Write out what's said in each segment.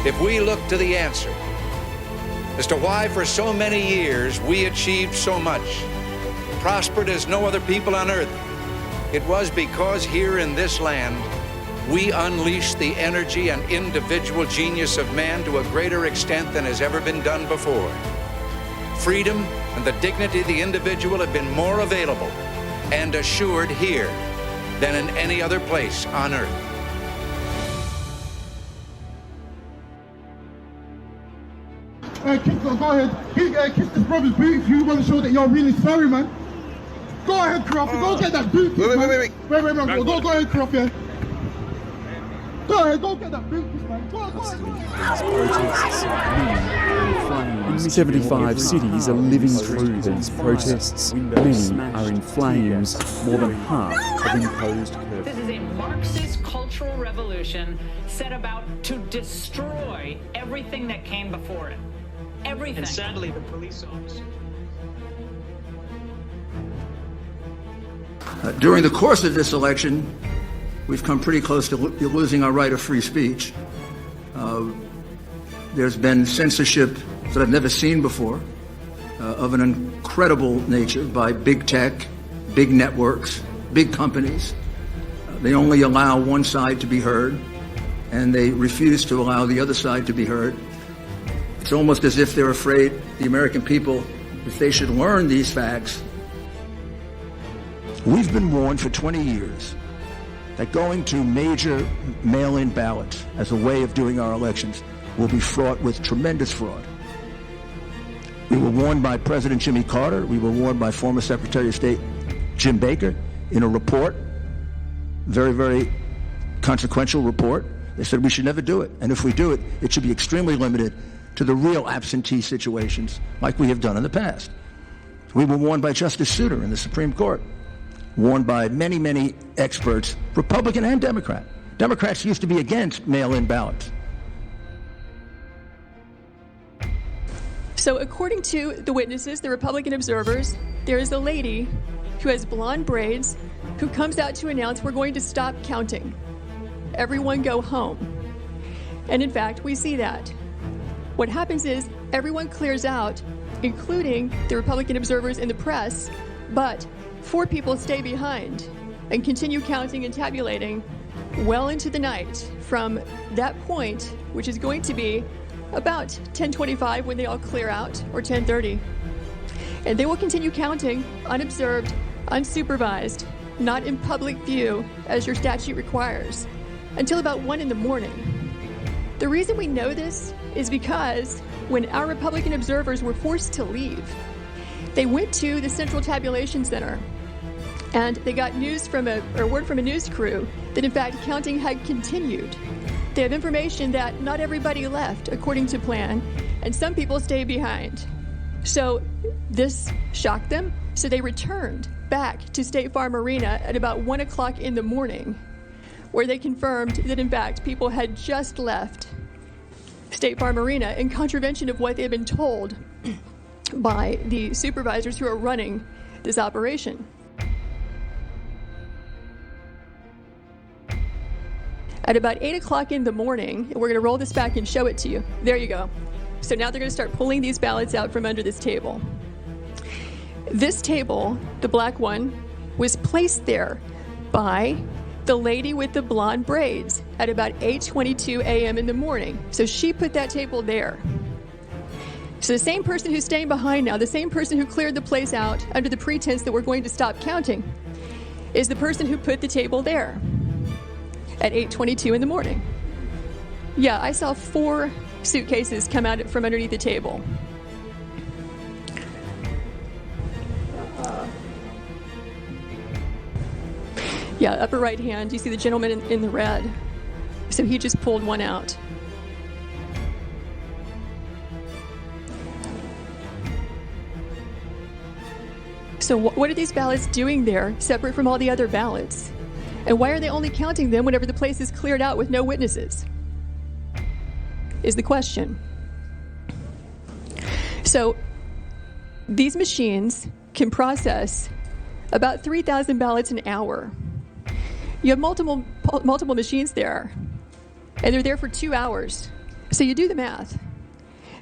If we look to the answer as to why for so many years we achieved so much, prospered as no other people on earth, it was because here in this land, we unleashed the energy and individual genius of man to a greater extent than has ever been done before. Freedom and the dignity of the individual have been more available and assured here than in any other place on earth. Go ahead. Kiss this brother's boot if you want to show that you're really sorry, man. Go ahead, Crawford. Go get that boot. Wait. Go ahead, Crawford. Go ahead, go get that boot, man. Go ahead. 75 cities are living through these protests. Many are in flames. More than half have imposed curfew. This is a Marxist cultural revolution set about to destroy everything that came before it. Everything. And sadly, the police officers. During the course of this election, we've come pretty close to losing our right of free speech. There's been censorship that I've never seen before, of an incredible nature by big tech, big networks, big companies. They only allow one side to be heard, and they refuse to allow the other side to be heard. It's almost as if they're afraid the American people, if they should learn these facts. We've been warned for 20 years that going to major mail-in ballots as a way of doing our elections will be fraught with tremendous fraud. We were warned by President Jimmy Carter. We were warned by former Secretary of State Jim Baker in a report, very, very consequential report. They said we should never do it. And if we do it, it should be extremely limited to the real absentee situations like we have done in the past. We were warned by Justice Souter in the Supreme Court, warned by many, many experts, Republican and Democrat. Democrats used to be against mail-in ballots. So according to the witnesses, the Republican observers, there is a lady who has blonde braids who comes out to announce we're going to stop counting. Everyone go home. And in fact, we see that. What happens is everyone clears out, including the Republican observers and the press, but 4 people stay behind and continue counting and tabulating well into the night from that point, which is going to be about 10:25 when they all clear out, or 10:30. And they will continue counting unobserved, unsupervised, not in public view as your statute requires, until about 1 in the morning. The reason we know this is because when our Republican observers were forced to leave, they went to the Central Tabulation Center and they got word from a news crew that in fact counting had continued. They have information that not everybody left according to plan, and some people stayed behind. So this shocked them, so they returned back to State Farm Arena at about 1 o'clock in the morning, where they confirmed that in fact people had just left State Farm Arena in contravention of what they had been told by the supervisors who are running this operation. At about 8 o'clock in the morning, and we're going to roll this back and show it to you. There you go. So now they're going to start pulling these ballots out from under this table. This table, the black one, was placed there by the lady with the blonde braids at about 8:22 a.m. in the morning. So she put that table there. So the same person who's staying behind now, the same person who cleared the place out under the pretense that we're going to stop counting, is the person who put the table there at 8:22 in the morning. Yeah, I saw 4 suitcases come out from underneath the table. Yeah, upper right hand, you see the gentleman in the red. So he just pulled one out. So what are these ballots doing there, separate from all the other ballots? And why are they only counting them whenever the place is cleared out with no witnesses? Is the question. So these machines can process about 3,000 ballots an hour. You have multiple machines there, and they're there for 2 hours. So you do the math.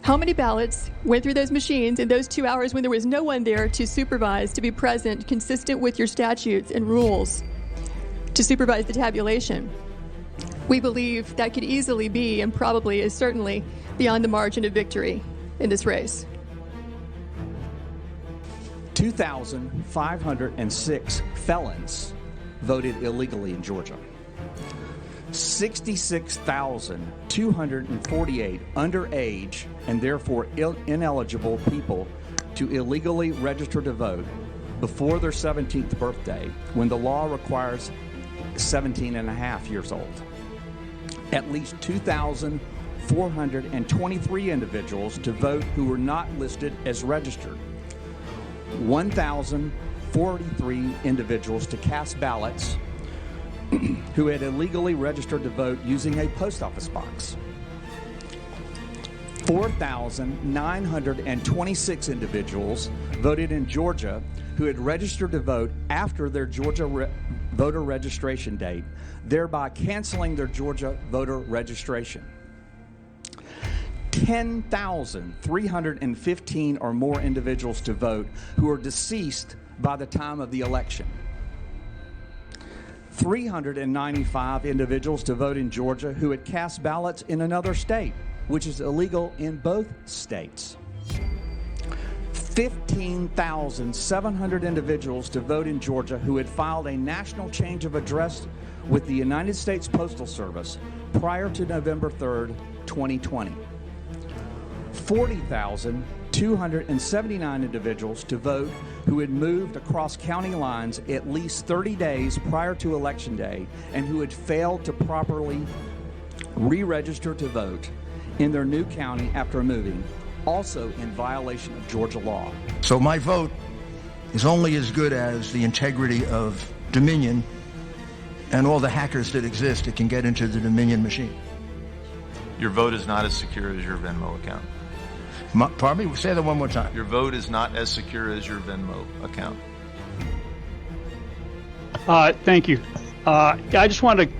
How many ballots went through those machines in those 2 hours when there was no one there to supervise, to be present, consistent with your statutes and rules, to supervise the tabulation? We believe that could easily be, and probably is certainly, beyond the margin of victory in this race. 2,506 felons voted illegally in Georgia. 66,248 underage and therefore ineligible people to illegally register to vote before their 17th birthday, when the law requires 17 and a half years old. At least 2,423 individuals to vote who were not listed as registered. 1,043 individuals to cast ballots who had illegally registered to vote using a post office box. 4,926 individuals voted in Georgia who had registered to vote after their Georgia voter registration date, thereby canceling their Georgia voter registration. 10,315 or more individuals to vote who are deceased by the time of the election. 395 individuals to vote in Georgia who had cast ballots in another state, which is illegal in both states. 15,700 individuals to vote in Georgia who had filed a national change of address with the United States Postal Service prior to November 3rd, 2020. 40,279 individuals to vote who had moved across county lines at least 30 days prior to Election Day and who had failed to properly re-register to vote in their new county after moving, also in violation of Georgia law. So my vote is only as good as the integrity of Dominion and all the hackers that exist that can get into the Dominion machine. Your vote is not as secure as your Venmo account. Pardon me? Say that one more time. Your vote is not as secure as your Venmo account. Thank you. I just wanted to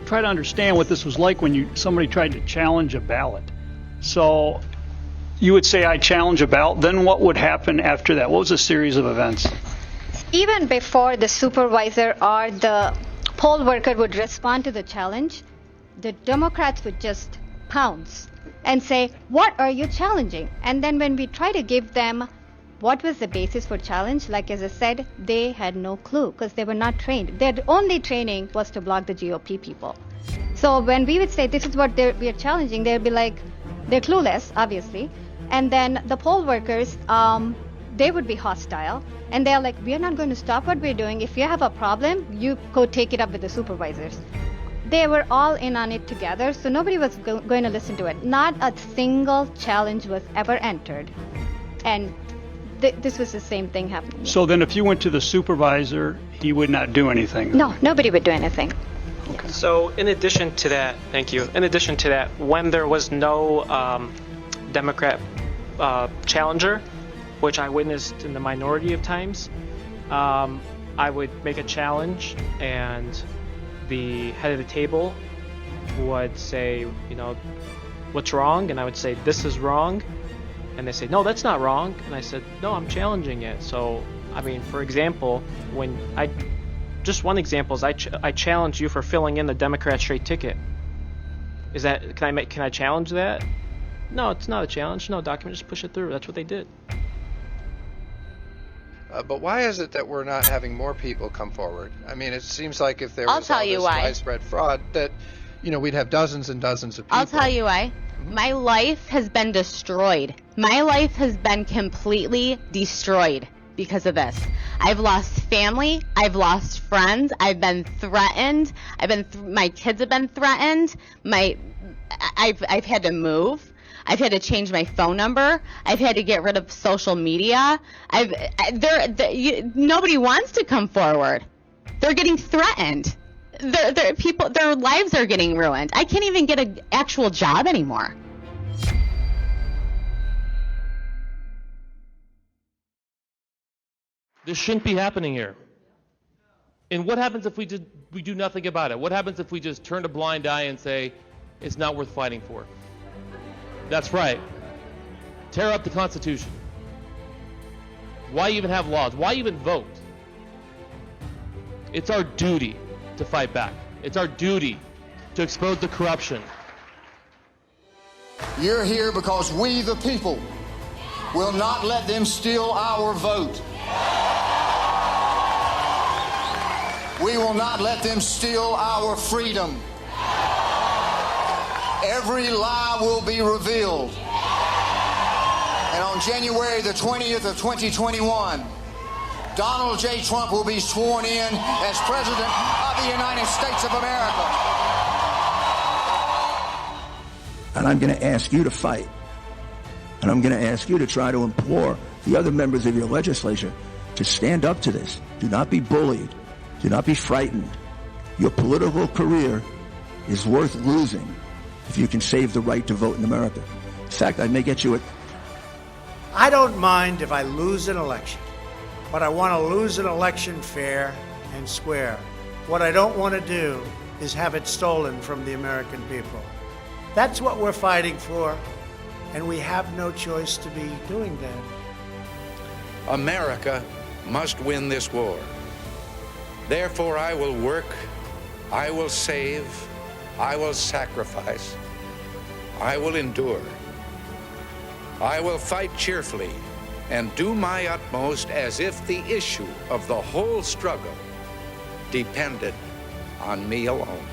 try to understand what this was like when somebody tried to challenge a ballot. So you would say, I challenge a ballot, then what would happen after that? What was a series of events? Even before the supervisor or the poll worker would respond to the challenge, the Democrats would just pounce and say, what are you challenging? And then when we try to give them what was the basis for challenge, like as I said, they had no clue because they were not trained. Their only training was to block the GOP people. So when we would say this is what we are challenging, they'd be like, they're clueless, obviously. And then the poll workers, they would be hostile. And they're like, we are not going to stop what we're doing. If you have a problem, you go take it up with the supervisors. They were all in on it together, so nobody was going to listen to it. Not a single challenge was ever entered. And this was the same thing happening. So then if you went to the supervisor, he would not do anything? No, nobody would do anything. Okay. So in addition to that, thank you. In addition to that, when there was no Democrat challenger, which I witnessed in the minority of times, I would make a challenge and the head of the table would say, you know, what's wrong? And I would say, this is wrong. And they say, no, that's not wrong. And I said, no, I'm challenging it. So, I mean, for example, just one example is I challenge you for filling in the Democrat straight ticket. Is that, can I challenge that? No, it's not a challenge. No, document, just push it through. That's what they did. But why is it that we're not having more people come forward? I mean, it seems like if there was all this widespread fraud, that, you know, we'd have dozens and dozens of people. I'll tell you why. My life has been destroyed. My life has been completely destroyed because of this. I've lost family. I've lost friends. I've been threatened. My kids have been threatened. I've had to move. I've had to change my phone number. I've had to get rid of social media. Nobody wants to come forward. They're getting threatened. Their lives are getting ruined. I can't even get an actual job anymore. This shouldn't be happening here. And what happens if we do nothing about it? What happens if we just turn a blind eye and say it's not worth fighting for? That's right. Tear up the Constitution. Why even have laws? Why even vote? It's our duty to fight back. It's our duty to expose the corruption. You're here because we, the people, will not let them steal our vote. We will not let them steal our freedom. Every lie will be revealed. And on January the 20th of 2021, Donald J. Trump will be sworn in as President of the United States of America. And I'm going to ask you to fight. And I'm going to ask you to try to implore the other members of your legislature to stand up to this. Do not be bullied. Do not be frightened. Your political career is worth losing if you can save the right to vote in America. In fact, I may get you I don't mind if I lose an election, but I want to lose an election fair and square. What I don't want to do is have it stolen from the American people. That's what we're fighting for, and we have no choice to be doing that. America must win this war. Therefore, I will work, I will save, I will sacrifice, I will endure. I will fight cheerfully and do my utmost as if the issue of the whole struggle depended on me alone.